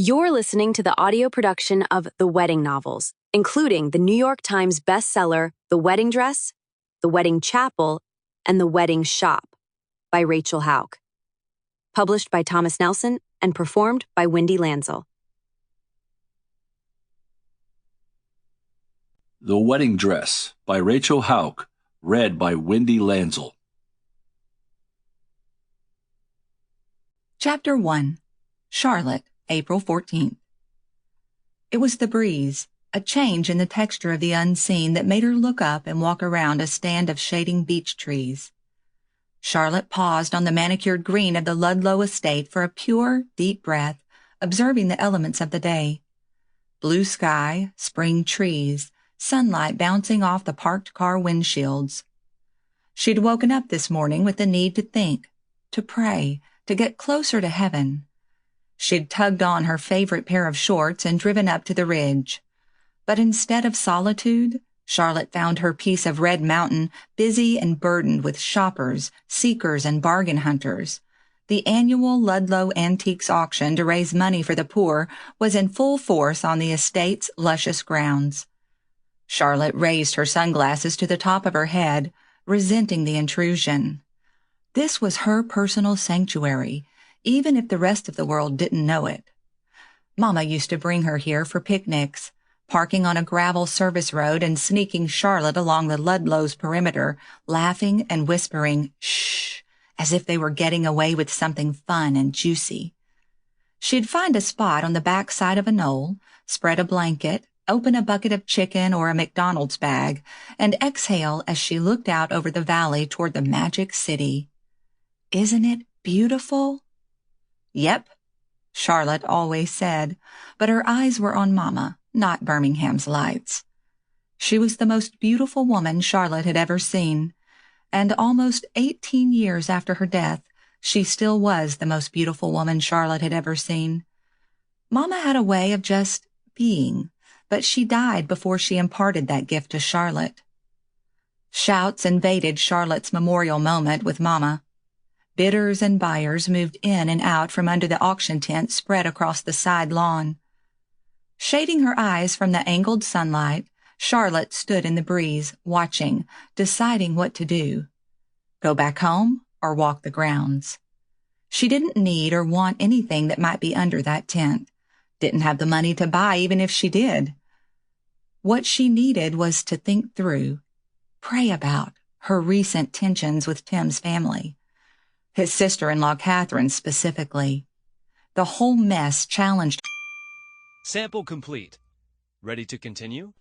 You're listening to the audio production of The Wedding Novels, including the New York Times bestseller The Wedding Dress, The Wedding Chapel, and The Wedding Shop by Rachel Hauck. Published by Thomas Nelson and performed by Wendy Lanzl. The Wedding Dress by Rachel Hauck, read by Wendy Lanzl. Chapter 1. Charlotte, April 14th. It was the breeze, a change in the texture of the unseen that made her look up and walk around a stand of shading beech trees. Charlotte paused on the manicured green of the Ludlow estate for a pure, deep breath, observing the elements of the day. Blue sky, spring trees, sunlight bouncing off the parked car windshields. She'd woken up this morning with the need to think, to pray, to get closer to heaven. She'd tugged on her favorite pair of shorts and driven up to the ridge. But instead of solitude, Charlotte found her piece of red mountain busy and burdened with shoppers, seekers, and bargain hunters. The annual Ludlow Antiques auction to raise money for the poor was in full force on the estate's luscious grounds. Charlotte raised her sunglasses to the top of her head, resenting the intrusion. This was her personal sanctuary, even if the rest of the world didn't know it. Mama used to bring her here for picnics, parking on a gravel service road and sneaking Charlotte along the Ludlow's perimeter, laughing and whispering, shh, as if they were getting away with something fun and juicy. She'd find a spot on the back side of a knoll, spread a blanket, open a bucket of chicken or a McDonald's bag, and exhale as she looked out over the valley toward the magic city. Isn't it beautiful? Yep, Charlotte always said, but her eyes were on Mama, not Birmingham's lights. She was the most beautiful woman Charlotte had ever seen, and almost 18 years after her death, she still was the most beautiful woman Charlotte had ever seen. Mama had a way of just being, but she died before she imparted that gift to Charlotte. Shouts invaded Charlotte's memorial moment with Mama. Bidders and buyers moved in and out from under the auction tent spread across the side lawn. Shading her eyes from the angled sunlight, Charlotte stood in the breeze, watching, deciding what to do. Go back home or walk the grounds. She didn't need or want anything that might be under that tent. Didn't have the money to buy even if she did. What she needed was to think through, pray about her recent tensions with Tim's family. His sister-in-law Catherine specifically. The whole mess challenged. Sample complete. Ready to continue?